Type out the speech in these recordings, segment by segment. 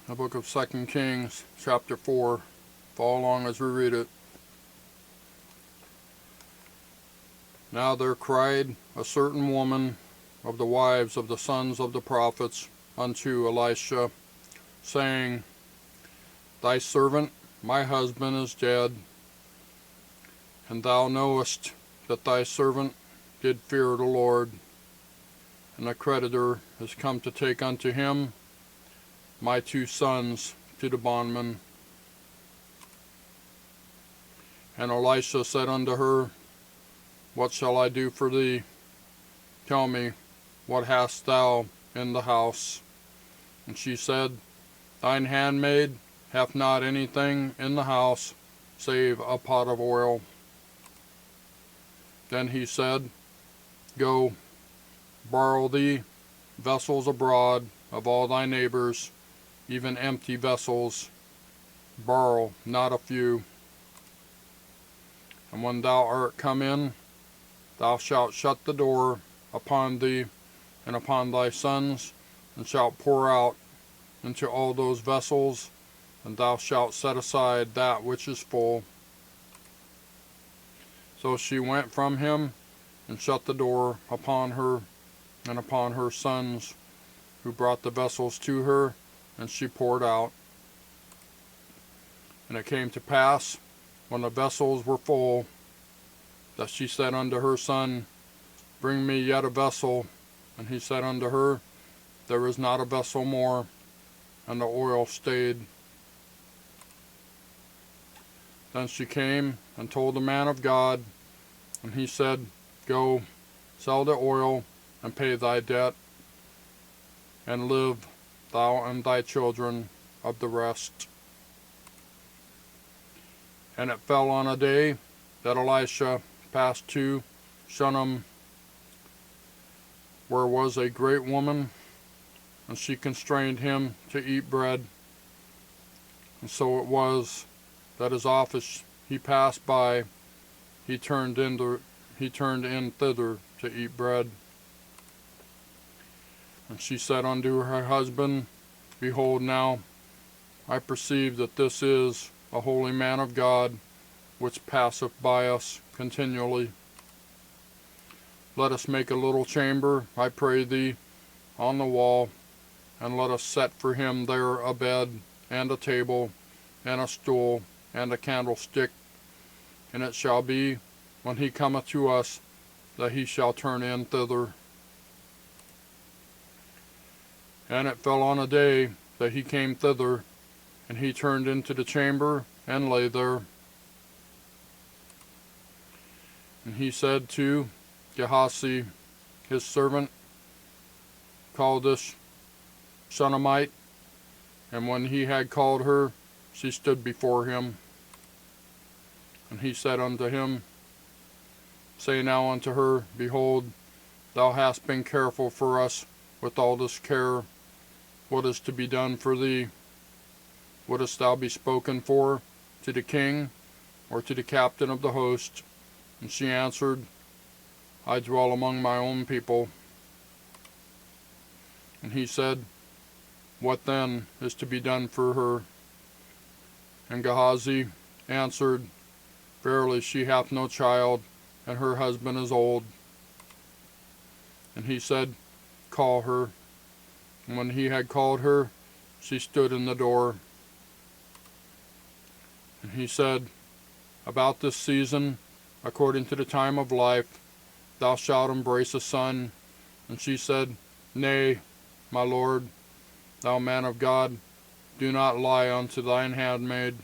The book of 2 Kings, chapter 4. Follow along as we read it. Now there cried a certain woman of the wives of the sons of the prophets unto Elisha, saying, Thy servant, my husband, is dead, and thou knowest that thy servant did fear the Lord, and a creditor is come to take unto him my 2 sons to the bondman. And Elisha said unto her, What shall I do for thee? Tell me, what hast thou in the house? And she said, Thine handmaid hath not anything in the house, save a pot of oil. Then he said, Go, borrow thee vessels abroad of all thy neighbors, even empty vessels, borrow not a few. And when thou art come in, thou shalt shut the door upon thee and upon thy sons, and shalt pour out into all those vessels, and thou shalt set aside that which is full. So she went from him, and shut the door upon her and upon her sons, who brought the vessels to her, and she poured out. And it came to pass, when the vessels were full, that she said unto her son, Bring me yet a vessel. And he said unto her, There is not a vessel more. And the oil stayed. Then she came and told the man of God, and he said, Go, sell the oil, and pay thy debt, and live thou and thy children of the rest. And it fell on a day that Elisha passed to Shunnamite, where was a great woman, and she constrained him to eat bread. And so it was that as oft as he passed by, he turned in thither to eat bread. And she said unto her husband, Behold now, I perceive that this is a holy man of God, which passeth by us continually. Let us make a little chamber, I pray thee, on the wall, and let us set for him there a bed, and a table, and a stool, and a candlestick. And it shall be, when he cometh to us, that he shall turn in thither. And it fell on a day that he came thither, and he turned into the chamber, and lay there. And he said to Gehazi, his servant, Call this Shunnamite. And when he had called her, she stood before him. And he said unto him, Say now unto her, Behold, thou hast been careful for us with all this care. What is to be done for thee? Wouldst thou be spoken for to the king, or to the captain of the host? And she answered, I dwell among my own people. And he said, What then is to be done for her? And Gehazi answered, Verily she hath no child, and her husband is old. And he said, Call her. And when he had called her, she stood in the door. And he said, About this season, according to the time of life, thou shalt embrace a son. And she said, Nay, my lord, thou man of God, do not lie unto thine handmaid.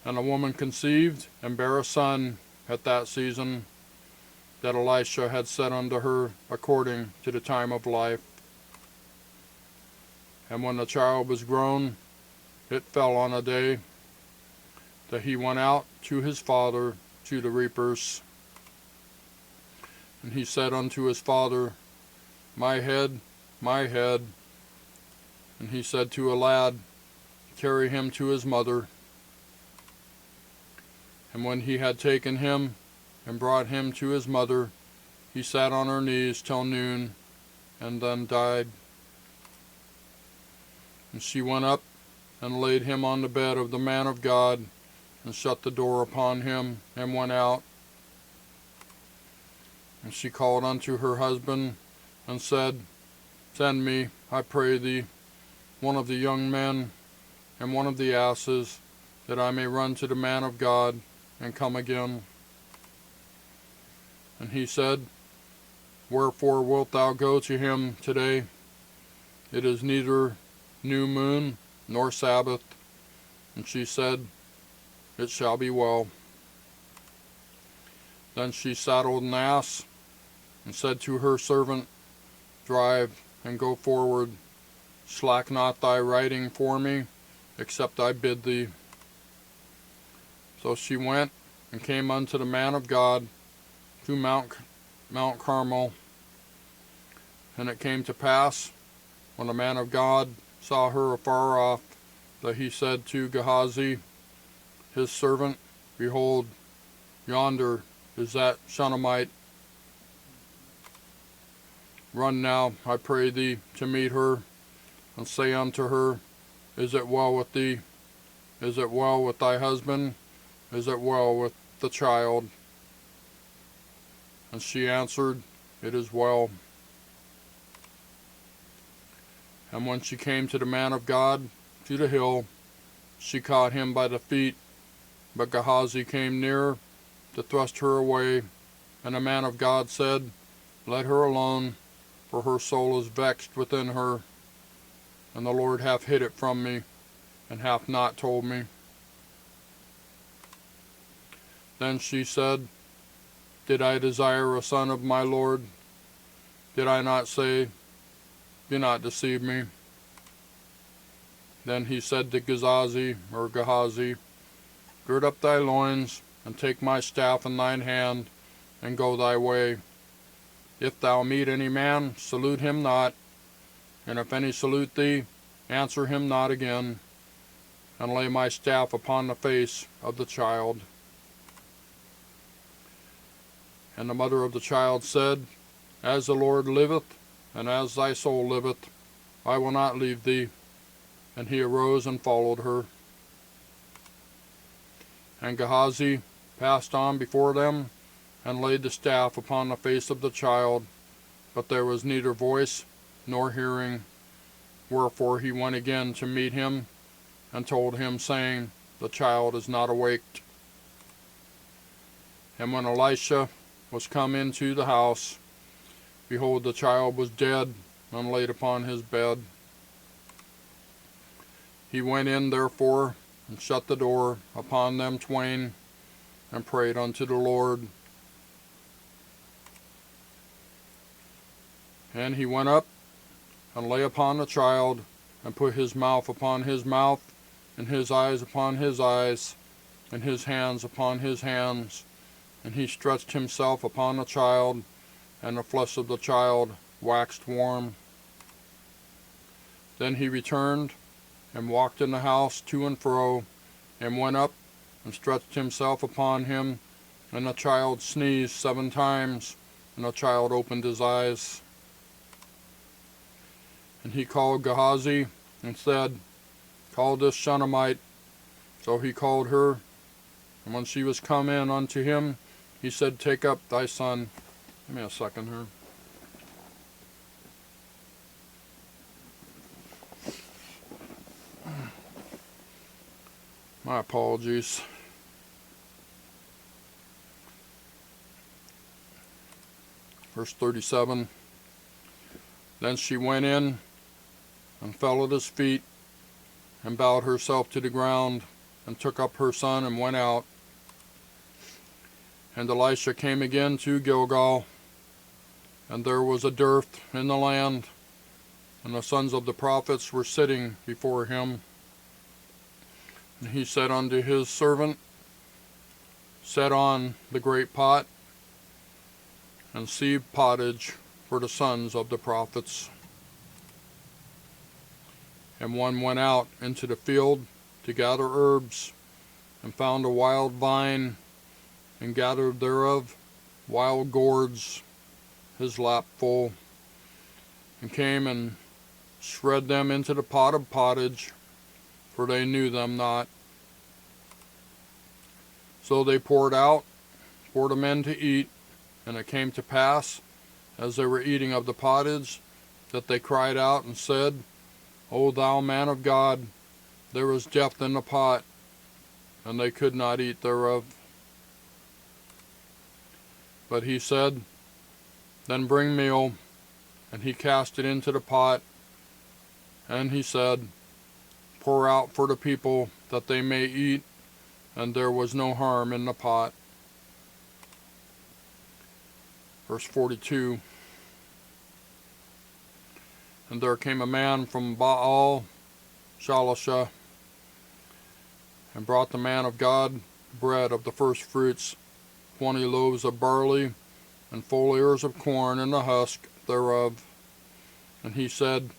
And the woman conceived, and bare a son at that season, that Elisha had said unto her, according to the time of life. And when the child was grown, it fell on a day that he went out to his father to the reapers. And he said unto his father, My head, my head. And he said to a lad, Carry him to his mother. And when he had taken him and brought him to his mother, he sat on her knees till noon, and then died. And she went up and laid him on the bed of the man of God, and shut the door upon him, and went out. And she called unto her husband, and said, Send me, I pray thee, one of the young men, and one of the asses, that I may run to the man of God, and come again. And he said, Wherefore wilt thou go to him today? It is neither new moon nor Sabbath. And she said, It shall be well. Then she saddled an ass, and said to her servant, Drive, and go forward. Slack not thy riding for me, except I bid thee. So she went, and came unto the man of God, to Mount Carmel. And it came to pass, when the man of God saw her afar off, that he said to Gehazi, his servant, Behold, yonder is that Shunnamite. Run now, I pray thee, to meet her, and say unto her, Is it well with thee? Is it well with thy husband? Is it well with the child? And she answered, It is well. And when she came to the man of God, to the hill, she caught him by the feet. But Gehazi came near to thrust her away. And the man of God said, Let her alone, for her soul is vexed within her. And the Lord hath hid it from me, and hath not told me. Then she said, Did I desire a son of my Lord? Did I not say, Do not deceive me? Then he said to Gehazi, Gird up thy loins, and take my staff in thine hand, and go thy way. If thou meet any man, salute him not, and if any salute thee, answer him not again, and lay my staff upon the face of the child. And the mother of the child said, As the Lord liveth, and as thy soul liveth, I will not leave thee. And he arose and followed her. And Gehazi passed on before them, and laid the staff upon the face of the child, but there was neither voice nor hearing. Wherefore he went again to meet him, and told him, saying, The child is not awaked. And when Elisha was come into the house, behold, the child was dead, and laid upon his bed. He went in therefore, and shut the door upon them twain, and prayed unto the Lord. And he went up, and lay upon the child, and put his mouth upon his mouth, and his eyes upon his eyes, and his hands upon his hands. And he stretched himself upon the child, and the flesh of the child waxed warm. Then he returned, and walked in the house to and fro, and went up, and stretched himself upon him, and the child sneezed 7 times, and the child opened his eyes. And he called Gehazi, and said, Call this Shunnamite. So he called her, and when she was come in unto him, he said, Take up thy son. Give me a second here. My apologies. Verse 37. Then she went in, and fell at his feet, and bowed herself to the ground, and took up her son, and went out. And Elisha came again to Gilgal, and there was a dearth in the land, and the sons of the prophets were sitting before him. And he said unto his servant, Set on the great pot, and sieve pottage for the sons of the prophets. And one went out into the field to gather herbs, and found a wild vine, and gathered thereof wild gourds, his lap full, and came and shred them into the pot of pottage, for they knew them not. So they poured out for the men to eat, and it came to pass, as they were eating of the pottage, that they cried out and said, O thou man of God, there is death in the pot, and they could not eat thereof. But he said, Then bring meal. And he cast it into the pot, and he said, Pour out for the people, that they may eat, and there was no harm in the pot. Verse 42. And there came a man from Baal Elisha, and brought the man of God bread of the first fruits, 20 loaves of barley, and full ears of corn in the husk thereof. And he said,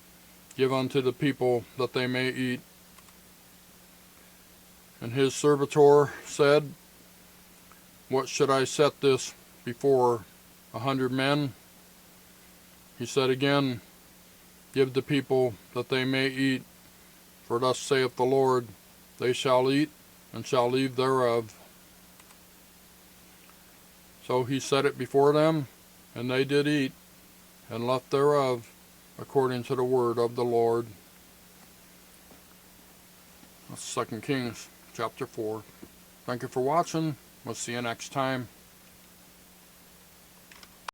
Give unto the people, that they may eat. And his servitor said, What should I set this before 100 men? He said again, Give the people, that they may eat. For thus saith the Lord, They shall eat, and shall leave thereof. So he set it before them, and they did eat, and left thereof, according to the word of the Lord. That's 2 Kings chapter 4. Thank you for watching. We'll see you next time.